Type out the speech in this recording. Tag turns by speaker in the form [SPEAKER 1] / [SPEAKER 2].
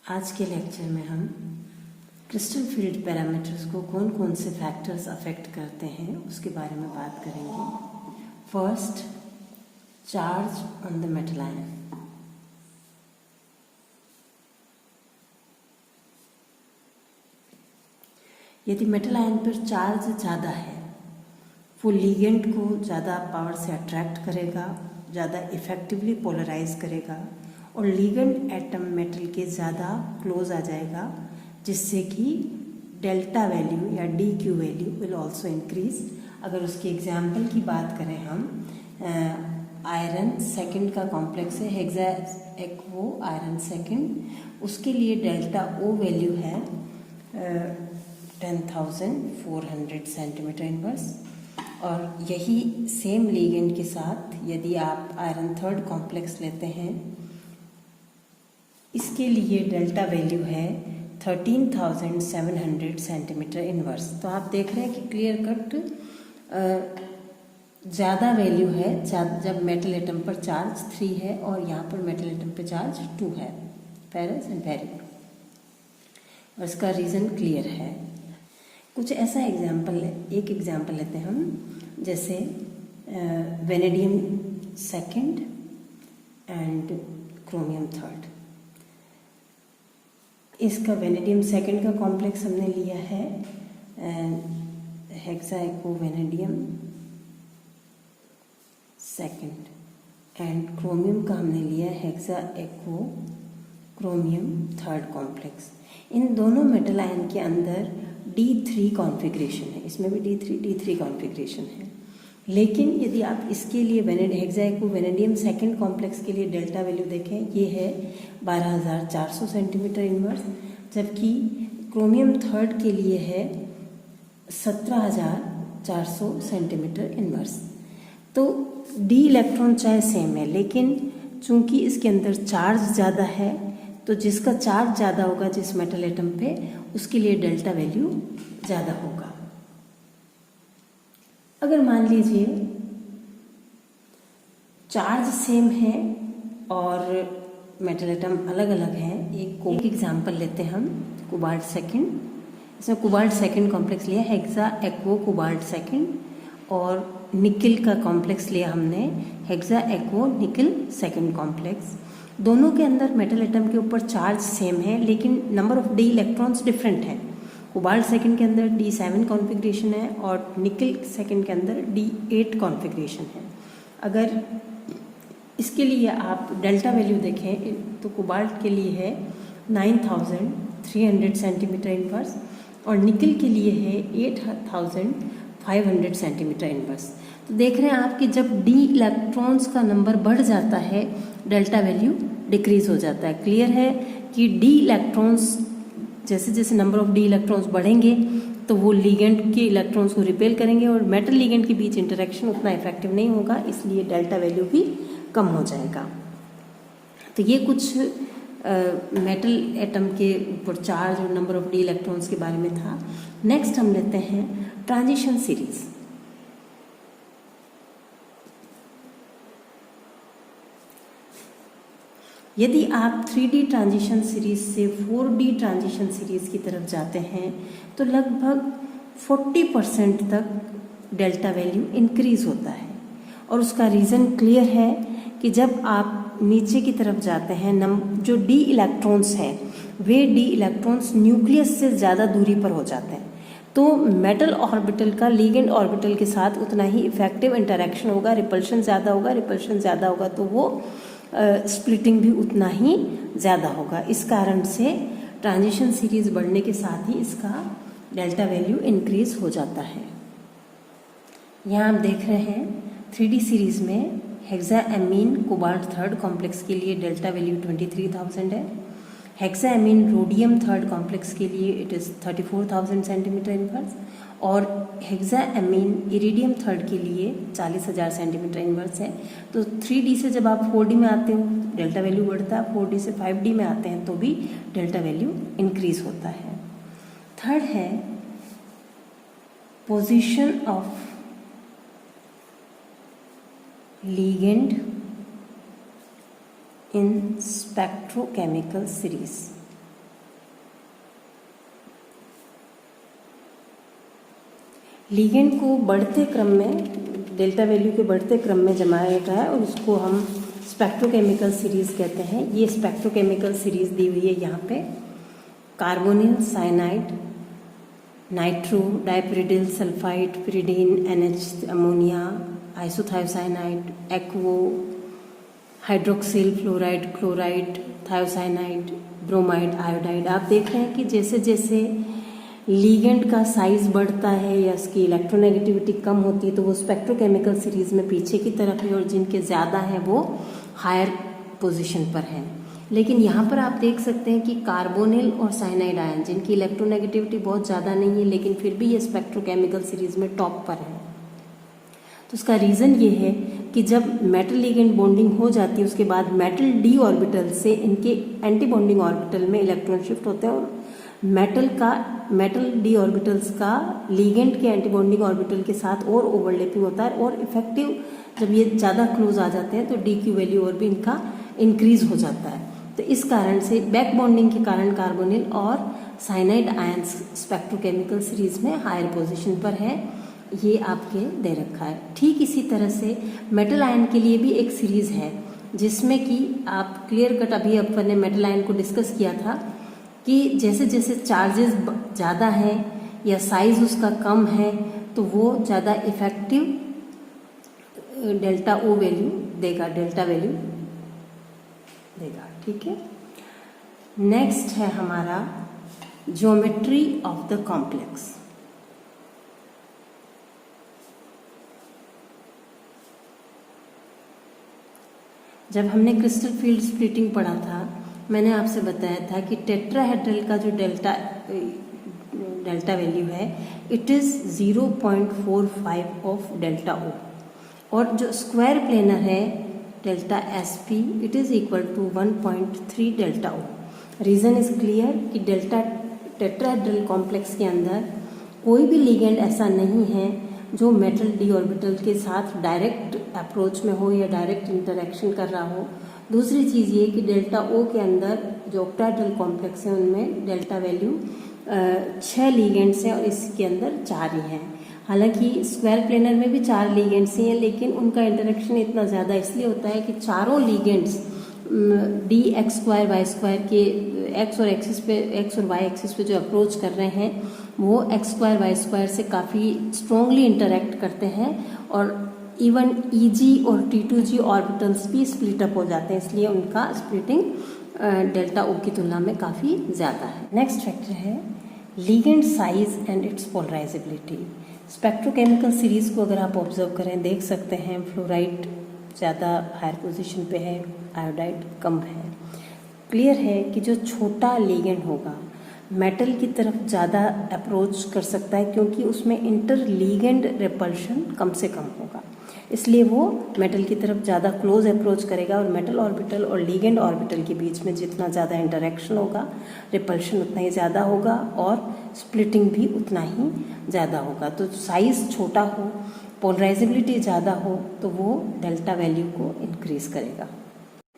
[SPEAKER 1] आज के लेक्चर में हम क्रिस्टल फील्ड पैरामीटर्स को कौन कौन से फैक्टर्स अफेक्ट करते हैं उसके बारे में बात करेंगे। First, charge on the metal ion. यदि मेटल आयन पर चार्ज ज़्यादा है, वो लिगेंड को ज़्यादा पावर से अट्रैक्ट करेगा, ज़्यादा इफेक्टिवली पोलराइज करेगा और लिगेंड एटम मेटल के ज़्यादा क्लोज आ जाएगा, जिससे कि डेल्टा वैल्यू या D Q value will also increase. अगर उसके एग्जाम्पल की बात करें हम, आयरन सेकंड का कॉम्प्लेक्स है हेक्सा एक्वो आयरन सेकंड, उसके लिए डेल्टा ओ वैल्यू है 10,400 सेंटीमीटर इनवर्स। और यही सेम लिगेंड के साथ यदि आप आयरन थर्ड कॉम्प्लेक्स लेते हैं, इसके लिए डेल्टा वैल्यू है 13,700 सेंटीमीटर इनवर्स। तो आप देख रहे हैं कि क्लियर कट ज़्यादा वैल्यू है जब मेटल एटम पर चार्ज 3 है और यहाँ पर मेटल एटम पर चार्ज 2 है, फेरस एंड बेरियम। और इसका रीज़न क्लियर है। कुछ ऐसा एग्जाम्पल एक एग्जाम्पल लेते हैं हम, जैसे vanadium second and chromium third. इसका वेनेडियम सेकंड का कॉम्प्लेक्स हमने लिया है hexa aquo vanadium second and chromium का हमने लिया है hexa aquo chromium third complex. इन दोनों मेटल आयन के अंदर D3 कॉन्फ़िगरेशन है, इसमें भी D3 कॉन्फ़िगरेशन है। लेकिन यदि आप इसके लिए hexa aquo vanadium second complex के लिए डेल्टा वैल्यू देखें, ये है 12,400 सेंटीमीटर इनवर्स, जबकि क्रोमियम थर्ड के लिए है 17,400 सेंटीमीटर इनवर्स। तो डी इलेक्ट्रॉन चाहे सेम है, लेकिन चूंकि इसके अंदर चार्ज ज़्यादा है, तो जिसका चार्ज ज़्यादा होगा जिस मेटल एटम पे, उसके लिए डेल्टा वैल्यू ज़्यादा होगा। अगर मान लीजिए चार्ज सेम है और मेटल एटम अलग अलग हैं, एक एग्जांपल लेते हैं हम, कोबाल्ट सेकंड। इसमें कोबाल्ट सेकंड कॉम्प्लेक्स लिया हेक्सा एक्वो कोबाल्ट सेकंड और निकिल का कॉम्प्लेक्स लिया हमने हेक्सा एक्वो निकिल सेकंड कॉम्प्लेक्स। दोनों के अंदर मेटल एटम के ऊपर चार्ज सेम है, लेकिन number of D electrons different है। कोबाल्ट सेकंड के अंदर D7 कॉन्फ़िगरेशन है और निकिल सेकंड के अंदर D8 कॉन्फ़िगरेशन है। अगर इसके लिए आप डेल्टा वैल्यू देखें तो कोबाल्ट के लिए है 9,300 सेंटीमीटर इनवर्स और निकिल के लिए है 8,500 सेंटीमीटर इनवर्स। तो देख रहे हैं आप कि जब डी इलेक्ट्रॉन्स का नंबर बढ़ जाता है, डेल्टा वैल्यू डिक्रीज हो जाता है। क्लियर है कि डी इलेक्ट्रॉन्स जैसे जैसे नंबर ऑफ डी इलेक्ट्रॉन्स बढ़ेंगे तो वो लिगेंड के इलेक्ट्रॉन्स को रिपेल करेंगे और मेटल लिगेंड के बीच इंटरेक्शन उतना इफेक्टिव नहीं होगा, इसलिए डेल्टा वैल्यू भी कम हो जाएगा। तो ये कुछ मेटल एटम के ऊपर चार्ज और नंबर ऑफ डी इलेक्ट्रॉन्स के बारे में था। नेक्स्ट हम लेते हैं ट्रांजिशन सीरीज। यदि आप 3D ट्रांजिशन सीरीज से 4D ट्रांजिशन सीरीज की तरफ जाते हैं तो लगभग 40% तक डेल्टा वैल्यू इंक्रीज होता है। और उसका रीज़न क्लियर है कि जब आप नीचे की तरफ जाते हैं, जो डी इलेक्ट्रॉन्स हैं वे डी इलेक्ट्रॉन्स न्यूक्लियस से ज़्यादा दूरी पर हो जाते हैं, तो मेटल ऑर्बिटल का लिगेंड ऑर्बिटल के साथ उतना ही इफेक्टिव इंटरेक्शन होगा, रिपल्शन ज़्यादा होगा तो वो स्प्लिटिंग भी उतना ही ज़्यादा होगा। इस कारण से ट्रांजिशन सीरीज बढ़ने के साथ ही इसका डेल्टा वैल्यू इंक्रीज हो जाता है। यहाँ आप देख रहे हैं 3D सीरीज में hexa amine cobalt third complex के लिए डेल्टा वैल्यू 23,000 है। Hexa amine rhodium third complex के लिए इट इज़ 34,000 सेंटीमीटर इनवर्स और हेक्सा एमीन इरिडियम थर्ड के लिए 40,000 सेंटीमीटर इनवर्स है। तो 3D से जब आप 4D में आते हो डेल्टा वैल्यू बढ़ता है, 4D से 5D में आते हैं तो भी डेल्टा वैल्यू इंक्रीज होता है। थर्ड है position of ligand in spectrochemical series. Ligand को बढ़ते क्रम में, डेल्टा वैल्यू के बढ़ते क्रम में जमाया जाता है और उसको हम स्पेक्ट्रोकेमिकल सीरीज़ कहते हैं। ये स्पेक्ट्रोकेमिकल सीरीज़ दी हुई है यहाँ पे। Carbonyl, cyanide, nitro, dipyridyl sulphide, pyridine, NH, ammonia, isothiocyanide, aquo, hydroxyl, fluoride, chloride, thiocyanide, bromide, iodide. आप देख रहे हैं कि जैसे जैसे लीगेंड का साइज बढ़ता है या उसकी इलेक्ट्रोनेगेटिविटी कम होती है तो वो स्पेक्ट्रोकेमिकल सीरीज में पीछे की तरफ है और जिनके ज़्यादा हैं वो हायर पोजीशन पर हैं। लेकिन यहाँ पर आप देख सकते हैं कि कार्बोनिल और साइनाइड आयन जिनकी इलेक्ट्रोनेगेटिविटी बहुत ज़्यादा नहीं है लेकिन फिर भी ये स्पेक्ट्रोकेमिकल सीरीज में टॉप पर है। तो उसका रीज़न ये है कि जब मेटल लिगेंड बॉन्डिंग हो जाती है उसके बाद मेटल डी ऑर्बिटल से इनके एंटी बॉन्डिंग ऑर्बिटल में इलेक्ट्रॉन शिफ्ट होते हैं और मेटल डी ऑर्बिटल्स का लिगेंड के एंटी बॉन्डिंग ऑर्बिटल के साथ और ओवरलैपिंग होता है और इफेक्टिव जब ये ज़्यादा क्लोज आ जाते हैं तो डी की वैल्यू और भी इनका इंक्रीज हो जाता है। तो इस कारण से बैक बॉन्डिंग के कारण कार्बोनिल और साइनाइड आयंस स्पेक्ट्रोकेमिकल सीरीज में हायर पोजीशन पर है। ये आपके दे रखा है। ठीक इसी तरह से मेटल आयन के लिए भी एक सीरीज है जिसमें कि आप क्लियर कट अभी अपन ने मेटल आयन को डिस्कस किया था कि जैसे जैसे चार्जेस ज़्यादा हैं या साइज उसका कम है तो वो ज़्यादा इफेक्टिव डेल्टा ओ वैल्यू देगा, डेल्टा वैल्यू देगा। ठीक है। नेक्स्ट है हमारा ज्योमेट्री ऑफ द कॉम्प्लेक्स। जब हमने क्रिस्टल फील्ड स्प्लिटिंग पढ़ा था मैंने आपसे बताया था कि टेट्राहेड्रल का जो डेल्टा वैल्यू है it is 0.45 of delta O और जो स्क्वायर प्लेनर है delta SP it is equal to 1.3 delta O. Reason is clear कि टेट्राहेड्रल कॉम्प्लेक्स के अंदर कोई भी लिगेंड ऐसा नहीं है जो मेटल डी ऑर्बिटल के साथ डायरेक्ट अप्रोच में हो या डायरेक्ट इंटरेक्शन कर रहा हो। दूसरी चीज़ ये कि डेल्टा ओ के अंदर जो ऑक्टाहेड्रल कॉम्प्लेक्स है उनमें डेल्टा वैल्यू 6 लिगेंड्स हैं और इसके अंदर 4 ही हैं। हालांकि स्क्वायर प्लेनर में भी 4 लिगेंड्स ही हैं लेकिन उनका इंटरेक्शन इतना ज़्यादा इसलिए होता है कि चारों ligands d x square y square के एक्स और वाई एक्सिस पे जो अप्रोच कर रहे हैं वो एक्स स्क्वायर वाई स्क्वायर से काफ़ी स्ट्रॉन्गली इंटरेक्ट करते हैं और इवन EG और T2G ऑर्बिटल्स भी स्प्लिट अप हो जाते हैं, इसलिए उनका स्प्लिटिंग डेल्टा ओ की तुलना में काफ़ी ज़्यादा है। नेक्स्ट फैक्टर है ligand size and it's polarisability. Spectrochemical series को अगर आप ऑब्जर्व करें देख सकते हैं फ्लोराइड ज़्यादा हायर पोजीशन पे है, आयोडाइड कम है। क्लियर है कि जो छोटा लिगेंड होगा मेटल की तरफ ज़्यादा अप्रोच कर सकता है क्योंकि उसमें इंटर लिगेंड रिपल्शन कम से कम होगा, इसलिए वो मेटल की तरफ ज़्यादा क्लोज अप्रोच करेगा और मेटल ऑर्बिटल और लिगेंड ऑर्बिटल के बीच में जितना ज़्यादा इंटरेक्शन होगा रिपल्शन उतना ही ज़्यादा होगा और स्प्लिटिंग भी उतना ही ज़्यादा होगा। तो साइज़ छोटा हो, पोलराइजेबिलिटी ज़्यादा हो तो वो डेल्टा वैल्यू को इंक्रीज़ करेगा।